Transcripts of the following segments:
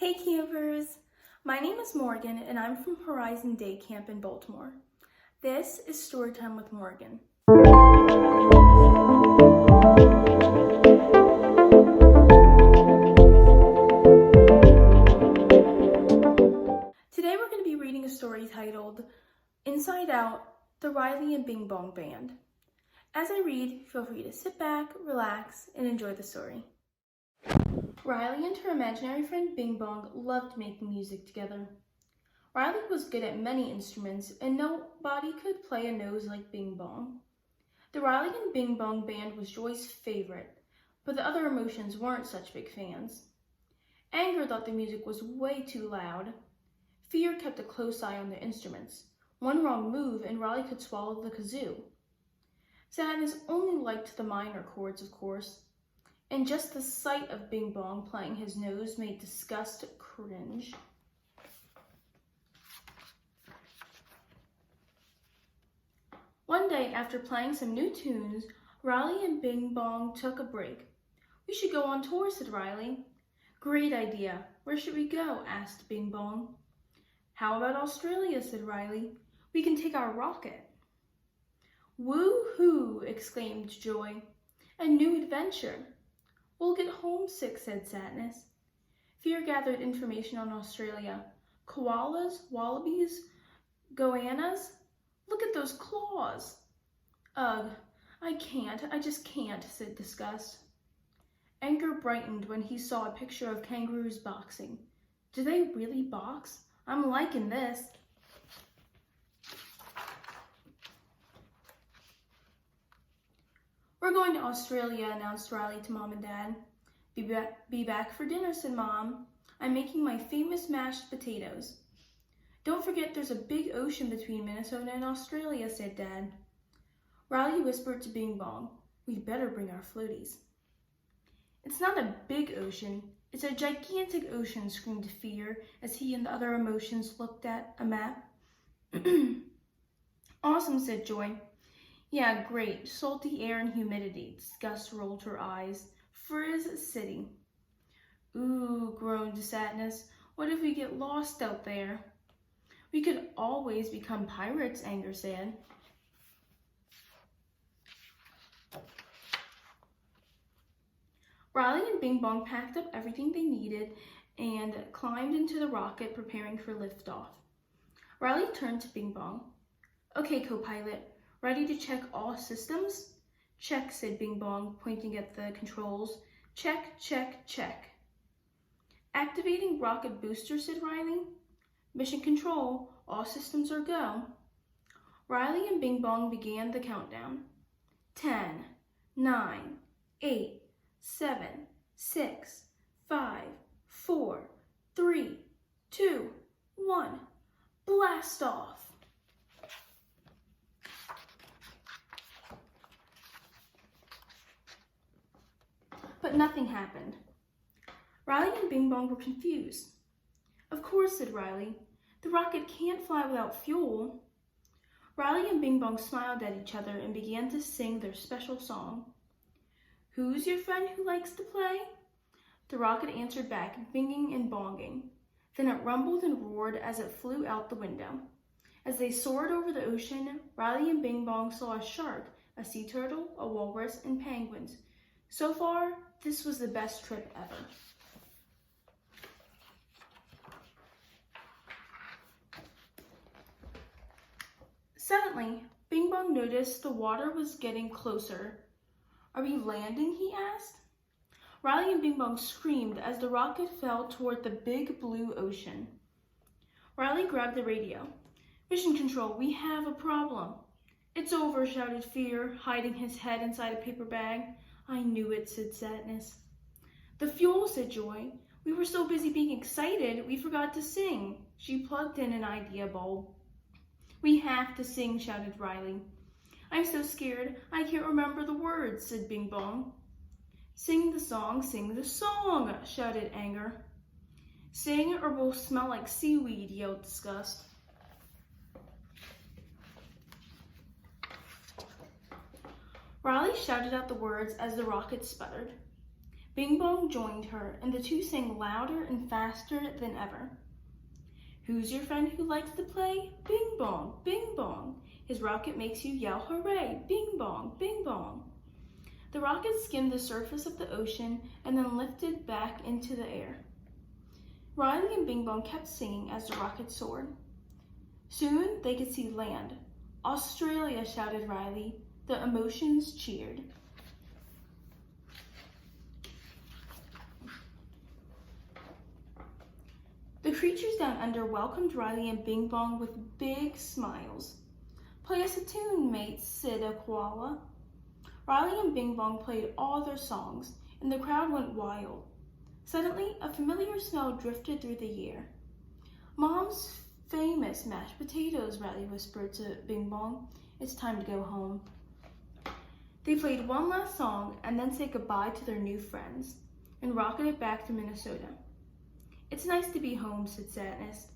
Hey campers! My name is Morgan and I'm from Horizon Day Camp in Baltimore. This is Storytime with Morgan. Today we're going to be reading a story titled Inside Out, the Riley and Bing Bong Band. As I read, feel free to sit back, relax, and enjoy the story. Riley and her imaginary friend Bing Bong loved making music together. Riley was good at many instruments, and nobody could play a nose like Bing Bong. The Riley and Bing Bong Band was Joy's favorite, but the other emotions weren't such big fans. Anger thought the music was way too loud. Fear kept a close eye on the instruments. One wrong move and Riley could swallow the kazoo. Sadness only liked the minor chords, of course. And just the sight of Bing Bong playing his nose made disgust cringe. One day, after playing some new tunes, Riley and Bing Bong took a break. "We should go on tour," said Riley. "Great idea. Where should we go?" asked Bing Bong. "How about Australia?" said Riley. "We can take our rocket." "Woo-hoo!" exclaimed Joy. "A new adventure." "We'll get homesick," said Sadness. Fear gathered information on Australia. Koalas, wallabies, goannas. Look at those claws. "Ugh, I just can't," said Disgust. Anger brightened when he saw a picture of kangaroos boxing. "Do they really box? I'm liking this." "We're going to Australia," announced Riley to Mom and Dad. Be back for dinner," said Mom. "I'm making my famous mashed potatoes." "Don't forget there's a big ocean between Minnesota and Australia," said Dad. Riley whispered to Bing Bong, "We'd better bring our floaties." "It's not a big ocean, it's a gigantic ocean," screamed Fear as he and the other emotions looked at a map. "Awesome," said Joy. "Yeah, great. Salty air and humidity." Disgust rolled her eyes. "Frizz City." "Ooh," groaned Sadness. "What if we get lost out there?" "We could always become pirates," Anger said. Riley and Bing Bong packed up everything they needed and climbed into the rocket, preparing for liftoff. Riley turned to Bing Bong. "Okay, co-pilot. Ready to check all systems?" "Check," said Bing Bong, pointing at the controls. "Check, check, check." "Activating rocket booster," said Riley. "Mission control, all systems are go." Riley and Bing Bong began the countdown. 10, 9, 8, 7, 6, 5, 4, 3, 2, 1. Blast off! But nothing happened. Riley and Bing Bong were confused. "Of course," said Riley. "The rocket can't fly without fuel." Riley and Bing Bong smiled at each other and began to sing their special song. "Who's your friend who likes to play?" The rocket answered back, binging and bonging. Then it rumbled and roared as it flew out the window. As they soared over the ocean, Riley and Bing Bong saw a shark, a sea turtle, a walrus, and penguins. So far, this was the best trip ever. Suddenly, Bing Bong noticed the water was getting closer. "Are we landing?" he asked. Riley and Bing Bong screamed as the rocket fell toward the big blue ocean. Riley grabbed the radio. "Mission control, we have a problem." "It's over," shouted Fear, hiding his head inside a paper bag. "I knew it," said Sadness. "The fuel," said Joy. "We were so busy being excited, we forgot to sing." She plugged in an idea bulb. "We have to sing," shouted Riley. "I'm so scared, I can't remember the words," said Bing Bong. Sing the song, shouted Anger. "Sing or we'll smell like seaweed," yelled Disgust. Riley shouted out the words as the rocket sputtered. Bing Bong joined her, and the two sang louder and faster than ever. Who's your friend who likes to play? Bing Bong, Bing Bong. His rocket makes you yell hooray, Bing Bong, Bing Bong. The rocket skimmed the surface of the ocean and then lifted back into the air. Riley and Bing Bong kept singing as the rocket soared. Soon they could see land. Australia, shouted Riley. The emotions cheered. The creatures down under welcomed Riley and Bing Bong with big smiles. Play us a tune, mates, said a koala. Riley and Bing Bong played all their songs, and the crowd went wild. Suddenly, a familiar smell drifted through the air. Mom's famous mashed potatoes, Riley whispered to Bing Bong. It's time to go home. They played one last song and then said goodbye to their new friends and rocketed back to Minnesota. It's nice to be home, said Sadness.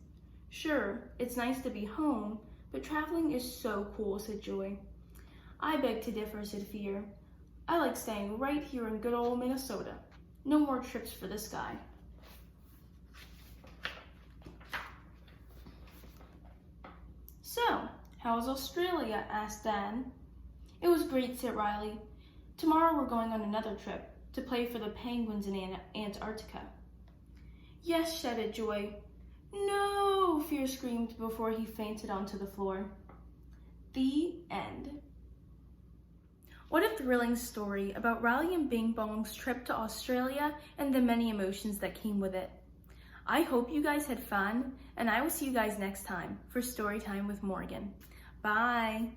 Sure, it's nice to be home, but traveling is so cool, said Joy. I beg to differ, said Fear. I like staying right here in good old Minnesota. No more trips for this guy. So, how was Australia? Asked Dan. It was great, said Riley. Tomorrow we're going on another trip to play for the penguins in Antarctica. Yes, shouted Joy. No, Fear screamed before he fainted onto the floor. The end. What a thrilling story about Riley and Bing Bong's trip to Australia and the many emotions that came with it. I hope you guys had fun, and I will see you guys next time for Storytime with Morgan. Bye!